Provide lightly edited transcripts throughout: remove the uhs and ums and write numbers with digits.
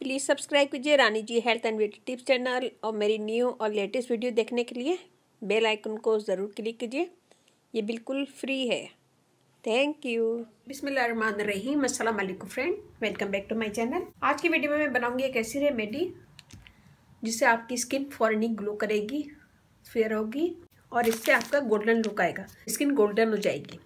Please subscribe कीजिए Rani ji health and beauty tips channel और मेरी न्यू और लेटेस्ट वीडियो देखने के लिए बेल आइकन को ज़रूर क्लिक कीजिए। ये बिल्कुल फ्री है। Thank you. बिस्मिल्लाहिर्रहमानिर्रहीम। अस्सलाम वालेकुम friend, welcome back to my channel. आज की वीडियो में मैं बनाऊंगी एक ऐसी रेमेडी जिससे आपकी स्किन फौरन ही ग्लो करेगी, फेयर होगी और इससे आपका गोल्डन लुक आएगा, स्किन गोल्डन हो जाएगी।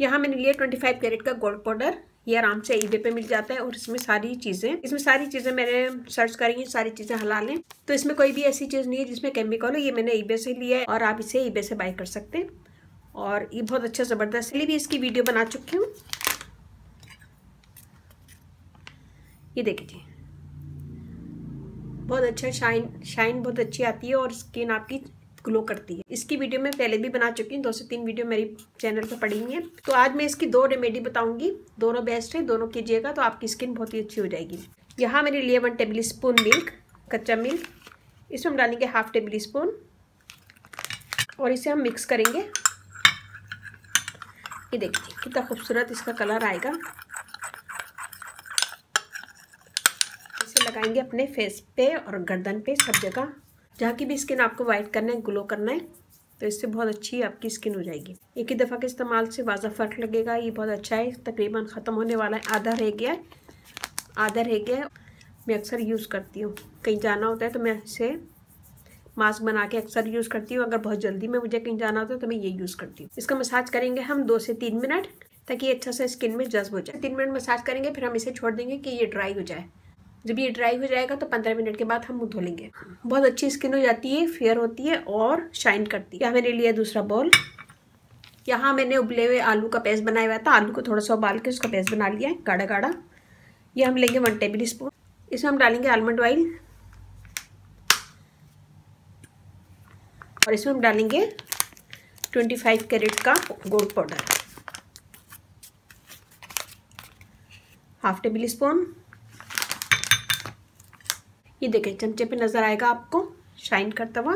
यहाँ मैंने लिया 25 कैरेट का गोल्ड पाउडर। ये आराम से ईबे पे मिल जाता है और इसमें सारी चीज़ें मैंने सर्च करी हैं, सारी चीज़ें हलाल हैं। तो इसमें कोई भी ऐसी चीज़ नहीं है जिसमें केमिकल हो। ये मैंने ईबे से लिया है और आप इसे ईबे से बाय कर सकते हैं। और ये बहुत अच्छा ज़बरदस्त है। भी इसकी वीडियो बना चुकी हूँ। ये देखिए जी, बहुत अच्छा शाइन बहुत अच्छी आती है और स्किन आपकी ग्लो करती है। इसकी वीडियो मैं पहले भी बना चुकी हूँ, 2 से 3 वीडियो मेरी चैनल पे पड़ी हुई है। तो आज मैं इसकी 2 रेमेडी बताऊंगी, दोनों बेस्ट है, दोनों कीजिएगा तो आपकी स्किन बहुत ही अच्छी हो जाएगी। यहाँ मैंने लिया 1 टेबल स्पून मिल्क, कच्चा मिल्क। इसमें हम डालेंगे 1/2 टेबल स्पून और इसे हम मिक्स करेंगे। ये देखिए कितना खूबसूरत इसका कलर आएगा। इसे लगाएंगे अपने फेस पे और गर्दन पे, सब जगह जहाँ की भी स्किन आपको वाइट करना है, ग्लो करना है, तो इससे बहुत अच्छी आपकी स्किन हो जाएगी। एक ही दफ़ा के इस्तेमाल से वाज़ा फ़र्क लगेगा। ये बहुत अच्छा है। तकरीबन ख़त्म होने वाला है, आधा रह गया है। मैं अक्सर यूज़ करती हूँ, कहीं जाना होता है तो मैं इसे मास्क बना के अक्सर यूज़ करती हूँ। अगर बहुत जल्दी में मुझे कहीं जाना होता है तो मैं ये यूज़ करती हूँ। इसका मसाज करेंगे हम 2 से 3 मिनट, ताकि ये अच्छा सा स्किन में जज्ब हो जाए। 3 मिनट मसाज करेंगे, फिर हम इसे छोड़ देंगे कि ये ड्राई हो जाए। जब ये ड्राई हो जाएगा तो 15 मिनट के बाद हम मुँह धो लेंगे। बहुत अच्छी स्किन हो जाती है, फेयर होती है और शाइन करती है। यहाँ मैंने लिया दूसरा बॉल। यहाँ मैंने उबले हुए आलू का पेस्ट बनाया हुआ था। आलू को थोड़ा सा उबाल के उसका पेस्ट बना लिया है, गाढ़ा गाढ़ा। ये हम लेंगे 1 टेबल स्पून। इसमें हम डालेंगे आलमंड ऑयल और इसमें हम डालेंगे 25 कैरेट का गोल्ड पाउडर, 1/2 टेबल स्पून। ये देखें चमचे पे नजर आएगा आपको शाइन करता हुआ।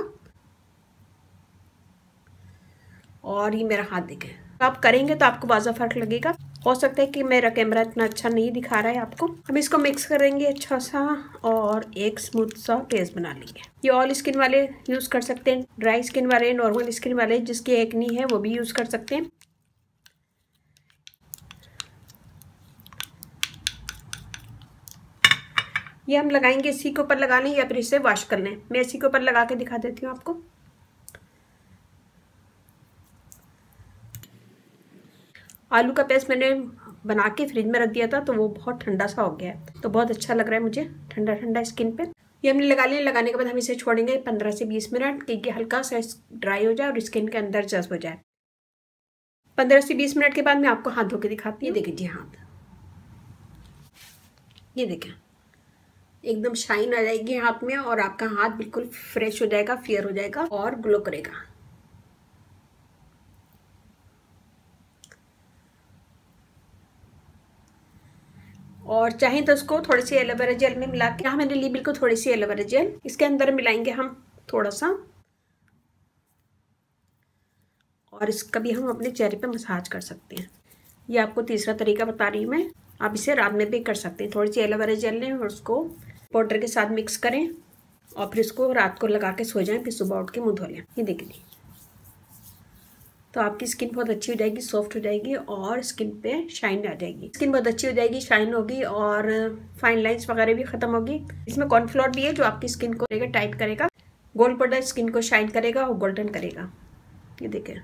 और ये मेरा हाथ देखें, आप करेंगे तो आपको वाज़ा फर्क लगेगा। हो सकता है कि मेरा कैमरा इतना अच्छा नहीं दिखा रहा है आपको। हम इसको मिक्स करेंगे अच्छा सा और एक स्मूथ सा पेस्ट बना लेंगे। ये ऑल स्किन वाले यूज़ कर सकते हैं, ड्राई स्किन वाले, नॉर्मल स्किन वाले, जिसकी एक्नी है वो भी यूज़ कर सकते हैं। ये हम लगाएंगे, इसी के ऊपर लगा लें या फिर इसे वॉश कर लें। मैं इसी के ऊपर लगा के दिखा देती हूँ आपको। आलू का पेस्ट मैंने बना के फ्रिज में रख दिया था, तो वो बहुत ठंडा सा हो गया है, तो बहुत अच्छा लग रहा है मुझे ठंडा ठंडा स्किन पे। ये हमने लगा लिया। लगाने के बाद हम इसे छोड़ेंगे 15 से 20 मिनट कि ये हल्का सा ड्राई हो जाए और स्किन के अंदर जज्ब हो जाए। 15 से 20 मिनट के बाद मैं आपको हाथ धो के दिखाती हूँ। ये देखिए जी हाथ, ये देखें एकदम शाइन आ जाएगी हाथ में और आपका हाथ बिल्कुल फ्रेश हो जाएगा, फेयर हो जाएगा और ग्लो करेगा। और चाहें तो उसको थोड़ी सी एलोवेरा जेल में मिला के, यहाँ मैंने ली बिल्कुल थोड़ी सी एलोवेरा जेल, इसके अंदर मिलाएंगे हम थोड़ा सा और इसका भी हम अपने चेहरे पे मसाज कर सकते हैं। ये आपको तीसरा तरीका बता रही हूँ मैं। आप इसे रात में भी कर सकते हैं। थोड़ी सी एलोवेरा जेल लें और उसको पाउडर के साथ मिक्स करें और फिर इसको रात को लगा के सो जाएं, फिर सुबह उठ के मुँह धो लें। ये देखिए, तो आपकी स्किन बहुत अच्छी हो जाएगी, सॉफ्ट हो जाएगी और स्किन पे शाइन आ जाएगी। स्किन बहुत अच्छी हो जाएगी, शाइन होगी और फाइन लाइंस वगैरह भी खत्म होगी। इसमें कॉर्नफ्लोर भी है जो आपकी स्किन को टाइट करेगा। गोल्ड पाउडर स्किन को शाइन करेगा और गोल्डन करेगा। ये देखें,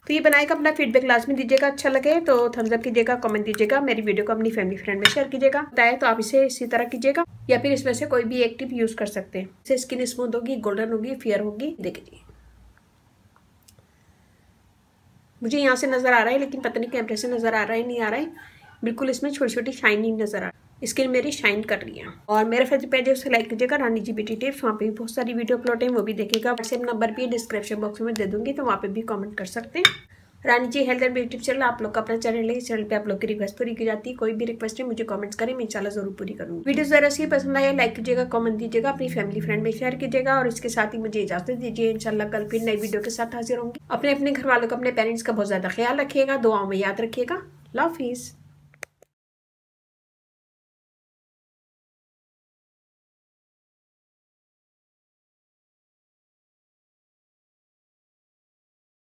तो ये बनाएगा। अपना फीडबैक लाजमी दीजिएगा, अच्छा लगे तो थम्स अप कीजिएगा, कमेंट दीजिएगा। मेरी वीडियो को अपनी फैमिली फ्रेंड में शेयर कीजिएगा। बताया तो आप इसे इसी तरह कीजिएगा या फिर इसमें से कोई भी एक टिप यूज कर सकते हैं। इससे स्किन स्मूथ होगी, गोल्डन होगी, फेयर होगी। देखिए मुझे यहाँ से नजर आ रहा है, लेकिन पता नहीं कैमरे से नजर आ रहा है नहीं आ रहा है। बिल्कुल इसमें छोटी छोटी शाइनिंग नजर आ रही है, स्किन मेरी शाइन कर रही है। और मेरा फेसबुक पेज है, उसे लाइक कीजिएगा, रानी जी ब्यूटी टिप्स। वहाँ पे भी बहुत सारी वीडियो अपलोड है, वो भी देखिएगा। व्हाट्सएप नंबर भी डिस्क्रिप्शन बॉक्स में दे दूंगी, तो वहाँ पे भी कमेंट कर सकते हैं। Rani ji health and beauty tips channel आप लोग का अपना चैनल है। इस चैनल पे आप लोग की रिक्वेस्ट पूरी की जाती है। कोई भी रिक्वेस्ट है मुझे कमेंट्स करें, मैं इंशाल्लाह जरूर पूरी करूँगी। वीडियो जरा सी पसंद आया लाइक कीजिएगा, कमेंट दीजिएगा, अपनी फैमिली फ्रेंड में शेयर कीजिएगा और इसके साथ ही मुझे इजाजत दीजिए। इंशाल्लाह कल फिर नई वीडियो के साथ हाजिर होंगी। अपने घर वालों का, अपने पेरेंट्स का बहुत ज्यादा ख्याल रखिएगा, दुआओं में याद रखिएगा। अल्लाह हाफिज़।